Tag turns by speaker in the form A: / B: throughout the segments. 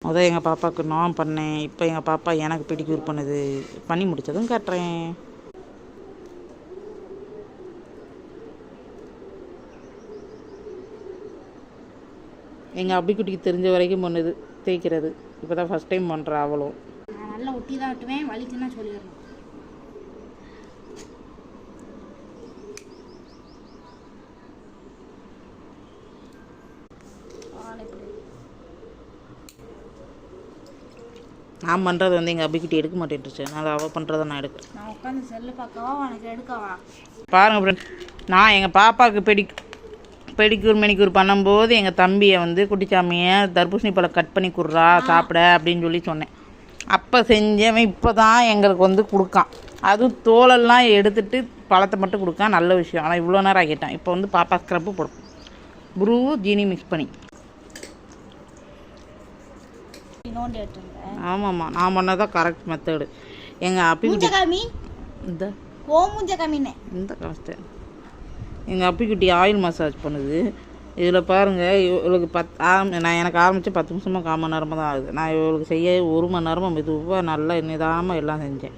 A: அதான் எங்கள் பாப்பாவுக்கு நான் பண்ணேன். இப்போ எங்கள் பாப்பா எனக்கு பெடிக்யூர் பண்ணுது. பண்ணி முடித்ததும் காட்டுறேன். எங்கள் அபிக்குட்டிக்கு தெரிஞ்ச வரைக்கும் பண்ணுது தேய்க்கிறது. இப்போ தான் ஃபஸ்ட் டைம் பண்ணுறா அவளும்.
B: நான் நல்லா ஒட்டி தான் விட்டுவேன், வலிக்குன்னா சொல்லிடணும்.
A: நான் பண்ணுறது வந்து எங்கள் அபிக்குட்டி எடுக்க மாட்டேன்ட்டுச்சு. அதனால் அவள் பண்ணுறதை நான் எடுக்கிறேன்.
B: நான் உட்காந்து செல்லு பார்க்கவா உனக்கு எடுக்கவா?
A: பாருங்கள் ஃப்ரெண்ட், நான் எங்கள் பாப்பாவுக்கு பெடிக்யூர் மெனிக்யூர் பண்ணும்போது எங்கள் தம்பியை வந்து குட்டிச்சாமியை தர்பூசணி பழம் கட் பண்ணி கொடுறா சாப்பிட அப்படின்னு சொல்லி சொன்னேன். அப்போ செஞ்சவன் இப்போ தான் எங்களுக்கு வந்து கொடுக்கான். அதுவும் தோலெல்லாம் எடுத்துட்டு பழத்தை மட்டும் கொடுக்கான். நல்ல விஷயம். ஆனால் இவ்வளோ நேரம் ஆகிட்டான். இப்போ வந்து பாப்பா ஸ்க்ரப்பு போடும். ப்ரூ ஜீனி மிக்ஸ் பண்ணி. ஆமாம்மா, நான் பண்ணதான் கரெக்ட் மெத்தடு. எங்கள் அப்பிக்குட்டி இந்த கஷ்டம். எங்கள் அப்பிக்குட்டி ஆயில் மசாஜ் பண்ணுது. இதில் பாருங்கள், இவளுக்கு நான் எனக்கு ஆரம்பித்து 10 நிமிஷமாக 1/4 மணி நேரமாக தான் ஆகுது. நான் இவளுக்கு செய்ய 1 மணி நேரமாக மெதுவாக நல்லா நிதானமாக எல்லாம் செஞ்சேன்.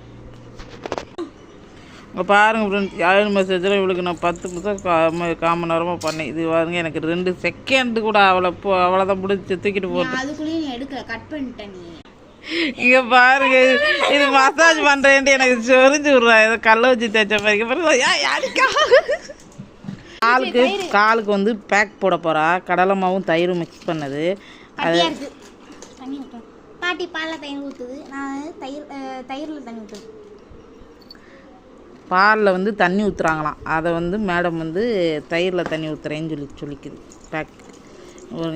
A: இங்கே பாருங்கள் ஃப்ரெண்ட்ஸ், ஆயில் மசாஜில் இவளுக்கு நான் 10 நிமிஷம் 1/4 மணி நேரமாக பண்ணேன். இது பாருங்க, எனக்கு 2 செகண்டு கூட அவ்வளோதான் முடிச்சு தூக்கிட்டு போட்டேன்.
B: அதுக்குள்ளேயும் எடுக்கல, கட் பண்ணிட்டேன்.
A: இங்கே பாருங்க, இது மசாஜ் பண்ணுறேன்ட்டு எனக்கு சொரிஞ்சு விட்றா. ஏதோ கல்லை வச்சு தேய்ச்ச மாதிரி. காலுக்கு வந்து பேக் போட போகிறா. கடலை மாவும் தயிரும் மிக்ஸ் பண்ணது. அது
B: பாட்டி பாலில் தயிர் ஊற்றுது, நான் தயிரில் தண்ணி ஊற்றுது.
A: பாலில் வந்து தண்ணி ஊற்றுறாங்களாம். அதை வந்து மேடம் வந்து தயிரில் தண்ணி ஊற்றுறேன்னு சொல்லிக்குது. பேக்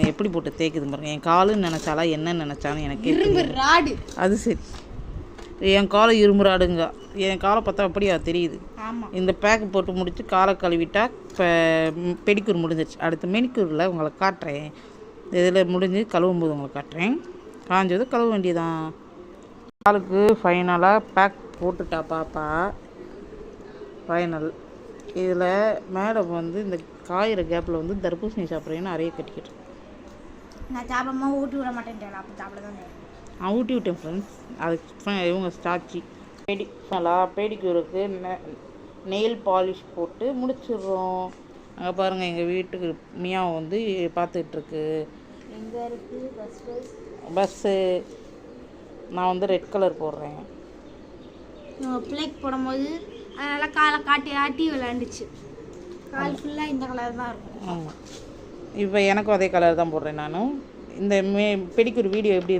A: எப்படி போட்டு தேய்க்குது பாருங்க. என் காலுன்னு நினச்சாலா என்ன நினச்சாலும் எனக்கு அது சரி. என் காலை இரும்பு ராடுங்க. என் காலை பார்த்தா அப்படியா தெரியுது. இந்த பேக் போட்டு முடித்து காலை கழுவிட்டா இப்போ பெடிக்யூர் முடிஞ்சிருச்சு. அடுத்த மெனிக்யூரில் உங்களை காட்டுறேன். இதில் முடிஞ்சு கழுவும் போது உங்களை காட்டுறேன். காஞ்சது கழுவ வேண்டியதான். காலுக்கு ஃபைனலாக பேக் போட்டுட்டா பாப்பா. ஃபைனல். இதில் மேடம் வந்து இந்த காயிற கேப்பில் வந்து தர்பூசணி சாப்பிட்றேன்னு அறைய கட்டிக்கிட்டு.
B: நான் சாப்பிடாம ஊட்டி விட மாட்டேன். அப்போ சாப்பிட தான்
A: நான் ஊட்டி விட்டேன் ஃப்ரெண்ட்ஸ். அதுக்கு இவங்க ஸ்டாச்சி பெடிக்யூருக்கு நெயில் பாலிஷ் போட்டு முடிச்சிடுறோம். அங்கே பாருங்கள், எங்கள் வீட்டுக்கு மியாவை வந்து பார்த்துட்ருக்கு.
B: எங்கே இருக்குது
A: பஸ்ஸு? நான் வந்து ரெட் கலர் போடுறேன்.
B: பிள்ளைக்கு போடும்போது அதனால் காலை ஆட்டி விளையாண்டுச்சு. கால் ஃபுல்லாக இந்த கலர் தான் இருக்கும்.
A: ஆமாம், இப்போ எனக்கும் அதே கலர் தான் போடுறேன் நானும். இந்த பெடிக்யூர் வீடியோ எப்படி